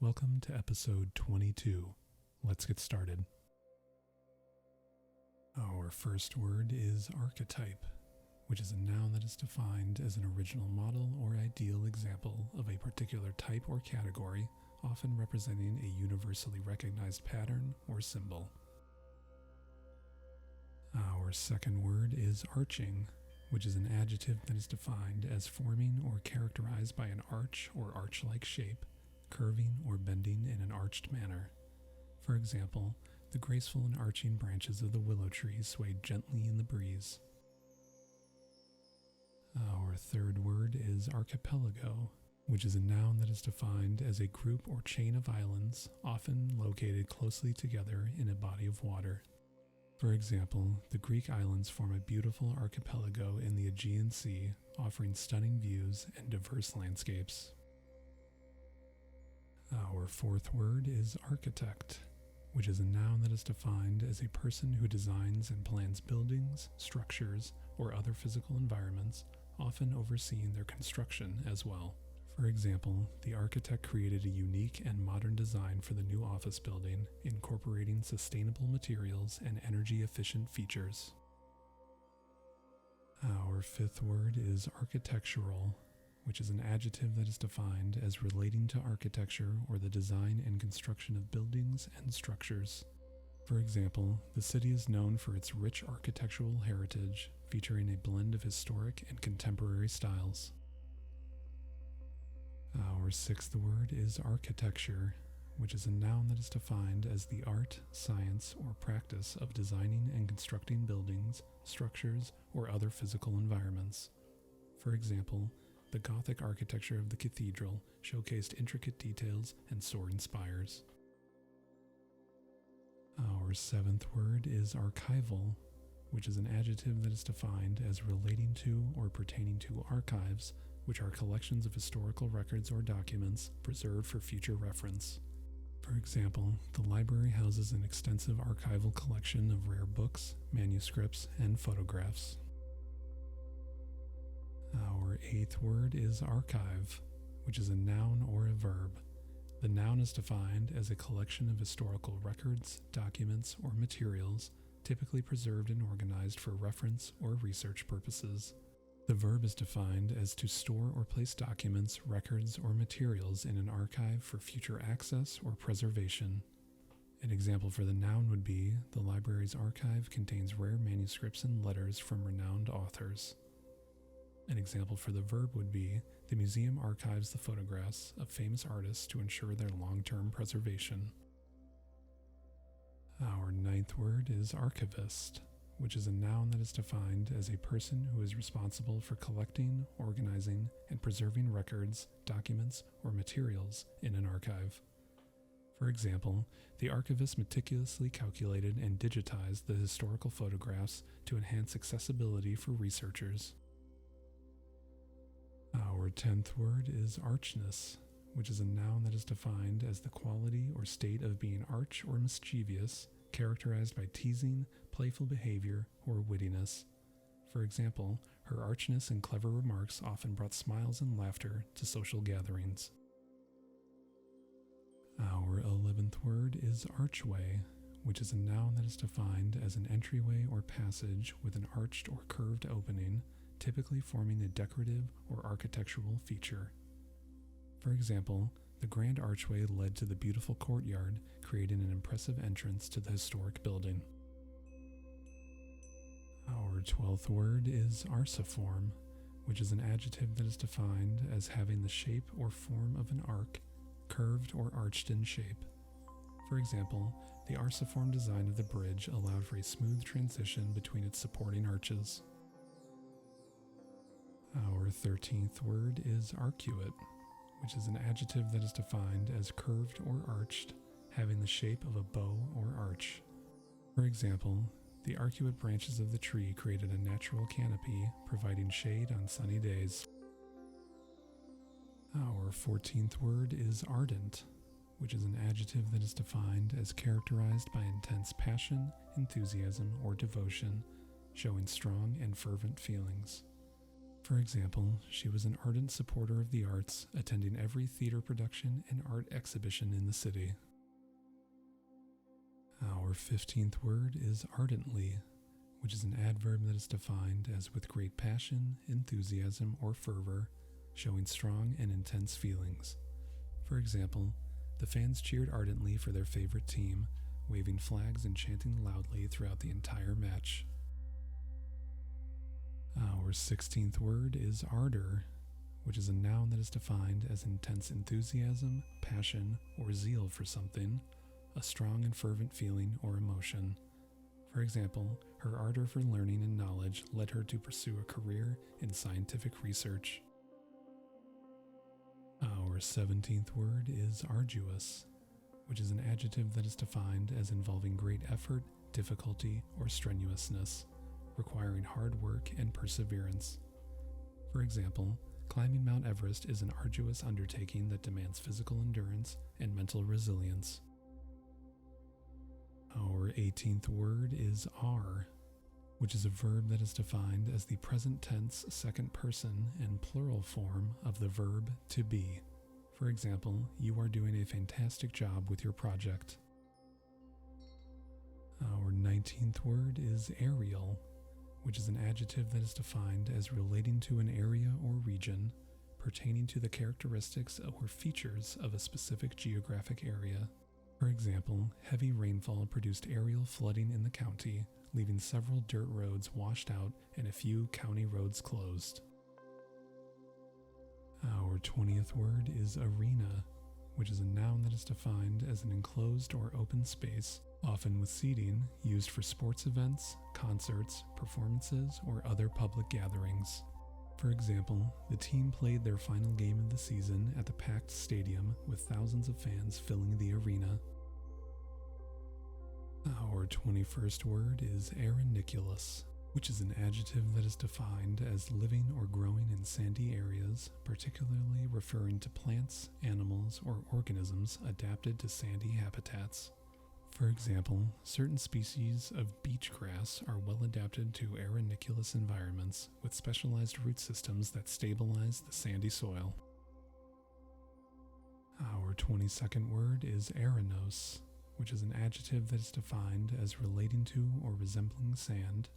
Welcome to episode 22. Let's get started. Our first word is archetype, which is a noun that is defined as an original model or ideal example of a particular type or category, often representing a universally recognized pattern or symbol. Our second word is arching, which is an adjective that is defined as forming or characterized by an arch or arch-like shape, curving or bending in an arched manner. For example, the graceful and arching branches of the willow tree swayed gently in the breeze. Our third word is archipelago, which is a noun that is defined as a group or chain of islands, often located closely together in a body of water. For example, the Greek islands form a beautiful archipelago in the Aegean Sea, offering stunning views and diverse landscapes. Our fourth word is architect, which is a noun that is defined as a person who designs and plans buildings, structures, or other physical environments, often overseeing their construction as well. For example, the architect created a unique and modern design for the new office building, incorporating sustainable materials and energy-efficient features. Our fifth word is architectural, which is an adjective that is defined as relating to architecture or the design and construction of buildings and structures. For example, the city is known for its rich architectural heritage, featuring a blend of historic and contemporary styles. Our sixth word is architecture, which is a noun that is defined as the art, science, or practice of designing and constructing buildings, structures, or other physical environments. For example, the Gothic architecture of the cathedral showcased intricate details and soaring spires. Our seventh word is archival, which is an adjective that is defined as relating to or pertaining to archives, which are collections of historical records or documents preserved for future reference. For example, the library houses an extensive archival collection of rare books, manuscripts, and photographs. Our eighth word is archive, which is a noun or a verb. The noun is defined as a collection of historical records, documents, or materials, typically preserved and organized for reference or research purposes. The verb is defined as to store or place documents, records, or materials in an archive for future access or preservation. An example for the noun would be, the library's archive contains rare manuscripts and letters from renowned authors. An example for the verb would be, the museum archives the photographs of famous artists to ensure their long-term preservation. Our ninth word is archivist, which is a noun that is defined as a person who is responsible for collecting, organizing, and preserving records, documents, or materials in an archive. For example, the archivist meticulously calculated and digitized the historical photographs to enhance accessibility for researchers. Our 10th word is archness, which is a noun that is defined as the quality or state of being arch or mischievous, characterized by teasing, playful behavior, or wittiness. For example, her archness and clever remarks often brought smiles and laughter to social gatherings. Our 11th word is archway, which is a noun that is defined as an entryway or passage with an arched or curved opening, typically forming a decorative or architectural feature. For example, the grand archway led to the beautiful courtyard, creating an impressive entrance to the historic building. Our 12th word is arciform, which is an adjective that is defined as having the shape or form of an arc, curved or arched in shape. For example, the arciform design of the bridge allowed for a smooth transition between its supporting arches. Our 13th word is arcuate, which is an adjective that is defined as curved or arched, having the shape of a bow or arch. For example, the arcuate branches of the tree created a natural canopy, providing shade on sunny days. Our 14th word is ardent, which is an adjective that is defined as characterized by intense passion, enthusiasm, or devotion, showing strong and fervent feelings. For example, she was an ardent supporter of the arts, attending every theater production and art exhibition in the city. Our 15th word is ardently, which is an adverb that is defined as with great passion, enthusiasm, or fervor, showing strong and intense feelings. For example, the fans cheered ardently for their favorite team, waving flags and chanting loudly throughout the entire match. Our 16th word is ardor, which is a noun that is defined as intense enthusiasm, passion, or zeal for something, a strong and fervent feeling or emotion. For example, her ardor for learning and knowledge led her to pursue a career in scientific research. Our 17th word is arduous, which is an adjective that is defined as involving great effort, difficulty, or strenuousness, requiring hard work and perseverance. For example, climbing Mount Everest is an arduous undertaking that demands physical endurance and mental resilience. Our 18th word is are, which is a verb that is defined as the present tense second person and plural form of the verb to be. For example, you are doing a fantastic job with your project. Our 19th word is aerial, which is an adjective that is defined as relating to an area or region, pertaining to the characteristics or features of a specific geographic area. For example, heavy rainfall produced aerial flooding in the county, leaving several dirt roads washed out and a few county roads closed. Our 20th word is arena, which is a noun that is defined as an enclosed or open space, often with seating, used for sports events, concerts, performances, or other public gatherings. For example, the team played their final game of the season at the packed stadium with thousands of fans filling the arena. Our 21st word is areniculous, which is an adjective that is defined as living or growing in sandy areas, particularly referring to plants, animals, or organisms adapted to sandy habitats. For example, certain species of beach grass are well adapted to areniculous environments with specialized root systems that stabilize the sandy soil. Our 22nd word is arenos, which is an adjective that is defined as relating to or resembling sand,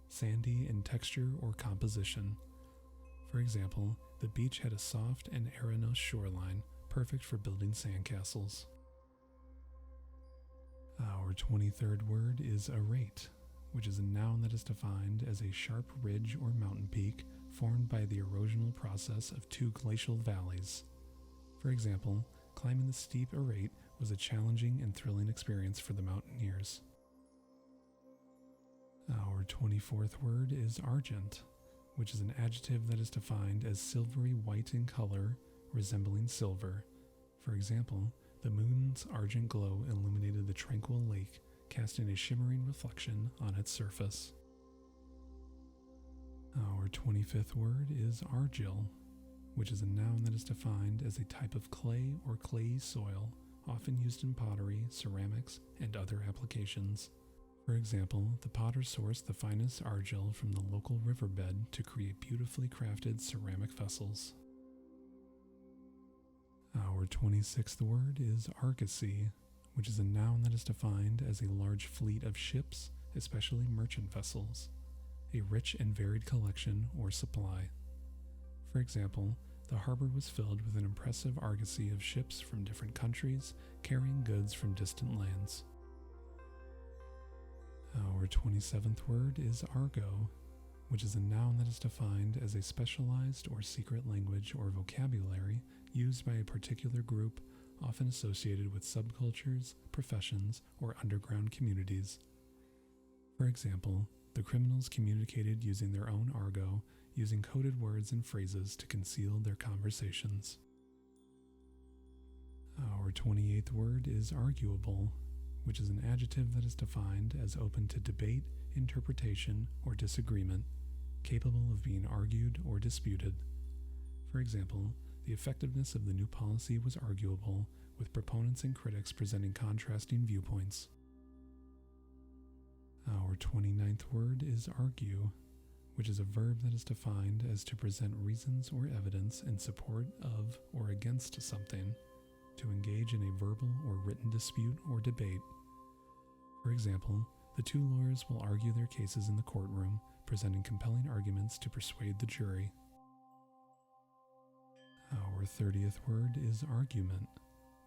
sandy in texture or composition. For example, the beach had a soft and arenos shoreline, perfect for building sandcastles. Our 23rd word is arate, which is a noun that is defined as a sharp ridge or mountain peak formed by the erosional process of two glacial valleys. For example, climbing the steep arate was a challenging and thrilling experience for the mountaineers. Our 24th word is argent, which is an adjective that is defined as silvery white in color, resembling silver. For example, the moon's argent glow illuminated the tranquil lake, casting a shimmering reflection on its surface. Our 25th word is argil, which is a noun that is defined as a type of clay or clayey soil, often used in pottery, ceramics, and other applications. For example, the potter sourced the finest argil from the local riverbed to create beautifully crafted ceramic vessels. Our 26th word is argosy, which is a noun that is defined as a large fleet of ships, especially merchant vessels, a rich and varied collection or supply. For example, the harbor was filled with an impressive argosy of ships from different countries carrying goods from distant lands. Our 27th word is argo, which is a noun that is defined as a specialized or secret language or vocabulary used by a particular group, often associated with subcultures, professions, or underground communities. For example, the criminals communicated using their own argot, using coded words and phrases to conceal their conversations. Our 28th word is arguable, which is an adjective that is defined as open to debate, interpretation, or disagreement, capable of being argued or disputed. For example, the effectiveness of the new policy was arguable, with proponents and critics presenting contrasting viewpoints. Our 29th word is argue, which is a verb that is defined as to present reasons or evidence in support of or against something, to engage in a verbal or written dispute or debate. For example, the two lawyers will argue their cases in the courtroom, presenting compelling arguments to persuade the jury. Our 30th word is argument,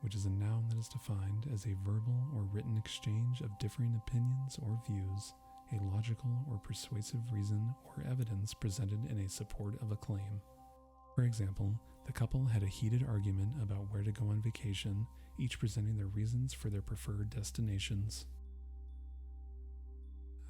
which is a noun that is defined as a verbal or written exchange of differing opinions or views, a logical or persuasive reason or evidence presented in a support of a claim. For example, the couple had a heated argument about where to go on vacation, each presenting their reasons for their preferred destinations.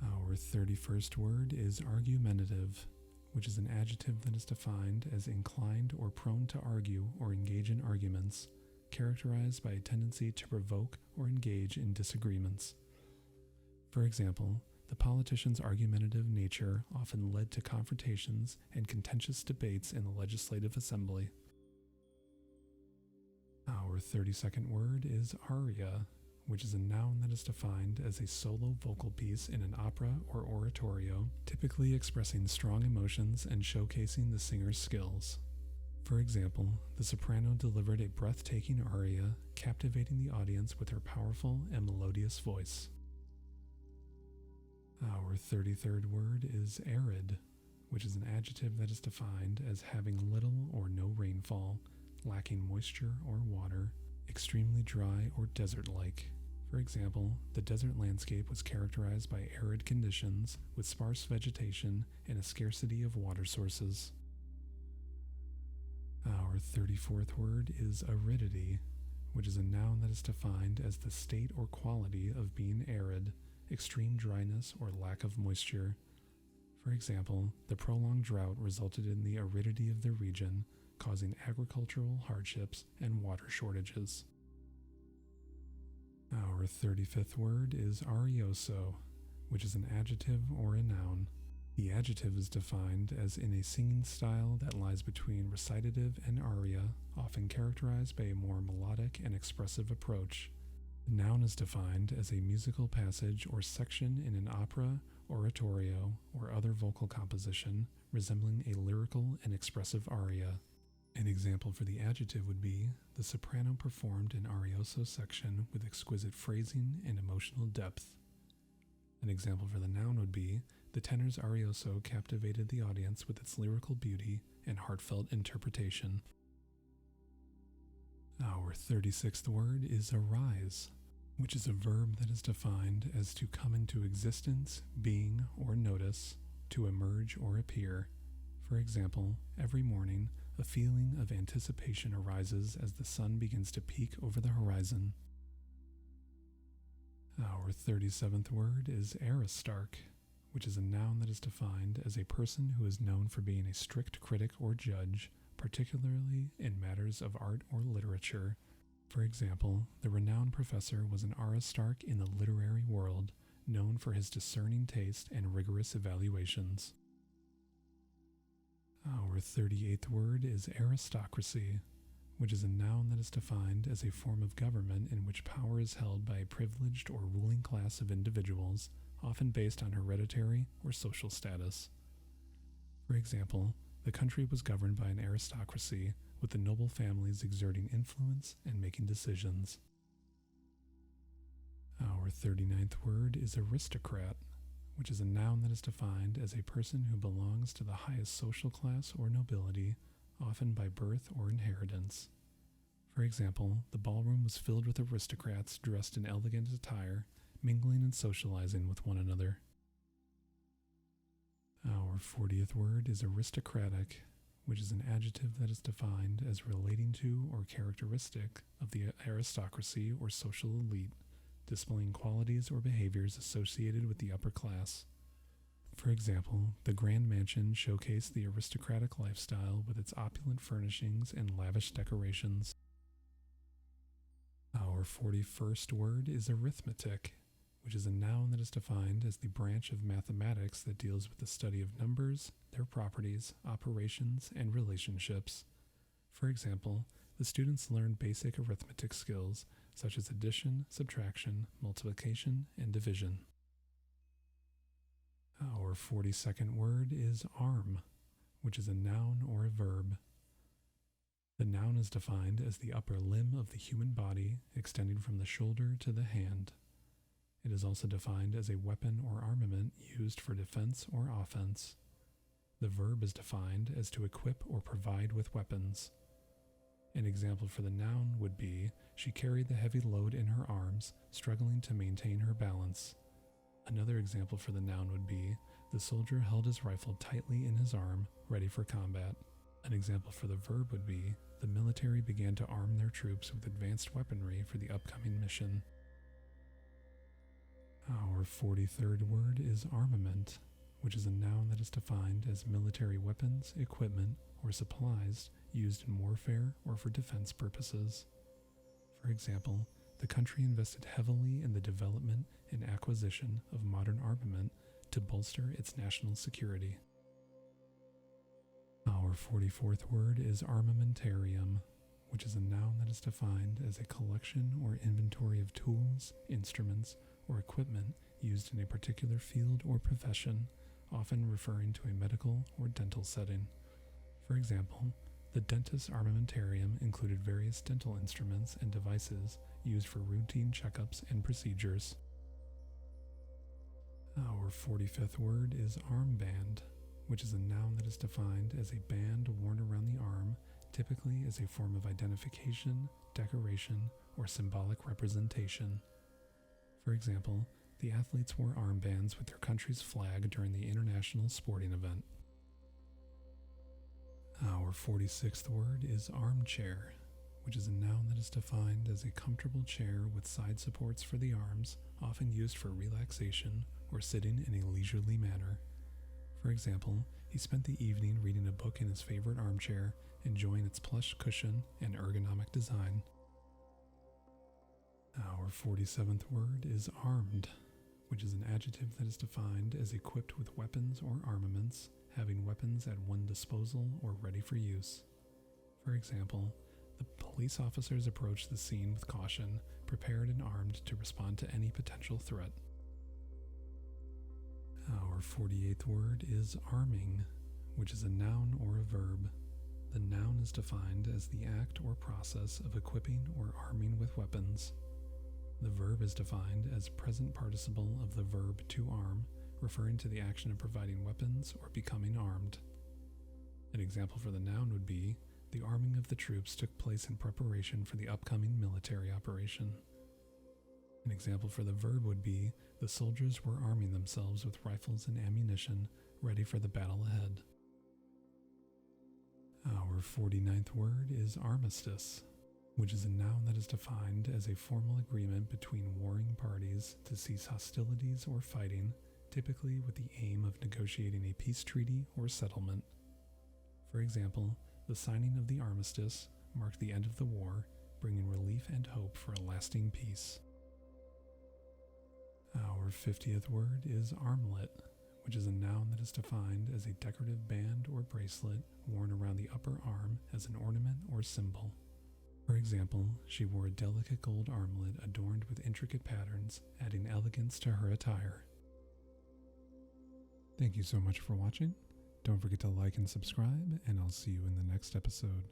Our 31st word is argumentative, which is an adjective that is defined as inclined or prone to argue or engage in arguments, characterized by a tendency to provoke or engage in disagreements. For example, the politician's argumentative nature often led to confrontations and contentious debates in the legislative assembly. Our 32nd word is aria, which is a noun that is defined as a solo vocal piece in an opera or oratorio, typically expressing strong emotions and showcasing the singer's skills. For example, the soprano delivered a breathtaking aria, captivating the audience with her powerful and melodious voice. Our 33rd word is arid, which is an adjective that is defined as having little or no rainfall, lacking moisture or water, extremely dry or desert-like. For example, the desert landscape was characterized by arid conditions with sparse vegetation and a scarcity of water sources. Our 34th word is aridity, which is a noun that is defined as the state or quality of being arid, extreme dryness or lack of moisture. For example, the prolonged drought resulted in the aridity of the region, causing agricultural hardships and water shortages. Our 35th word is arioso, which is an adjective or a noun. The adjective is defined as in a singing style that lies between recitative and aria, often characterized by a more melodic and expressive approach. The noun is defined as a musical passage or section in an opera, oratorio, or other vocal composition resembling a lyrical and expressive aria. An example for the adjective would be, the soprano performed an arioso section with exquisite phrasing and emotional depth. An example for the noun would be, the tenor's arioso captivated the audience with its lyrical beauty and heartfelt interpretation. Our 36th word is arise, which is a verb that is defined as to come into existence, being, or notice, to emerge or appear. For example, every morning, a feeling of anticipation arises as the sun begins to peek over the horizon. Our 37th word is aristarch, which is a noun that is defined as a person who is known for being a strict critic or judge, particularly in matters of art or literature. For example, the renowned professor was an aristarch in the literary world, known for his discerning taste and rigorous evaluations. Our 38th word is aristocracy, which is a noun that is defined as a form of government in which power is held by a privileged or ruling class of individuals, often based on hereditary or social status. For example, the country was governed by an aristocracy, with the noble families exerting influence and making decisions. Our 39th word is aristocrat, which is a noun that is defined as a person who belongs to the highest social class or nobility, often by birth or inheritance. For example, the ballroom was filled with aristocrats dressed in elegant attire, mingling and socializing with one another. Our 40th word is aristocratic, which is an adjective that is defined as relating to or characteristic of the aristocracy or social elite, displaying qualities or behaviors associated with the upper class. For example, the grand mansion showcased the aristocratic lifestyle with its opulent furnishings and lavish decorations. Our 41st word is arithmetic, which is a noun that is defined as the branch of mathematics that deals with the study of numbers, their properties, operations, and relationships. For example, the students learned basic arithmetic skills such as addition, subtraction, multiplication, and division. Our 42nd word is arm, which is a noun or a verb. The noun is defined as the upper limb of the human body extending from the shoulder to the hand. It is also defined as a weapon or armament used for defense or offense. The verb is defined as to equip or provide with weapons. An example for the noun would be, she carried the heavy load in her arms, struggling to maintain her balance. Another example for the noun would be, the soldier held his rifle tightly in his arm, ready for combat. An example for the verb would be, the military began to arm their troops with advanced weaponry for the upcoming mission. Our 43rd word is armament, which is a noun that is defined as military weapons, equipment, or supplies used in warfare or for defense purposes. For example, the country invested heavily in the development and acquisition of modern armament to bolster its national security. Our 44th word is armamentarium, which is a noun that is defined as a collection or inventory of tools, instruments, or equipment used in a particular field or profession, often referring to a medical or dental setting. For example, the dentist's armamentarium included various dental instruments and devices used for routine checkups and procedures. Our 45th word is armband, which is a noun that is defined as a band worn around the arm, typically as a form of identification, decoration, or symbolic representation. For example, the athletes wore armbands with their country's flag during the international sporting event. Our 46th word is armchair, which is a noun that is defined as a comfortable chair with side supports for the arms, often used for relaxation or sitting in a leisurely manner. For example, he spent the evening reading a book in his favorite armchair, enjoying its plush cushion and ergonomic design. Our 47th word is armed, which is an adjective that is defined as equipped with weapons or armaments, having weapons at one's disposal or ready for use. For example, the police officers approached the scene with caution, prepared and armed to respond to any potential threat. Our 48th word is arming, which is a noun or a verb. The noun is defined as the act or process of equipping or arming with weapons. The verb is defined as present participle of the verb to arm, referring to the action of providing weapons or becoming armed. An example for the noun would be, the arming of the troops took place in preparation for the upcoming military operation. An example for the verb would be, the soldiers were arming themselves with rifles and ammunition, ready for the battle ahead. Our 49th word is armistice, which is a noun that is defined as a formal agreement between warring parties to cease hostilities or fighting, typically with the aim of negotiating a peace treaty or settlement. For example, the signing of the armistice marked the end of the war, bringing relief and hope for a lasting peace. Our 50th word is armlet, which is a noun that is defined as a decorative band or bracelet worn around the upper arm as an ornament or symbol. For example, she wore a delicate gold armlet adorned with intricate patterns, adding elegance to her attire. Thank you so much for watching. Don't forget to like and subscribe, and I'll see you in the next episode.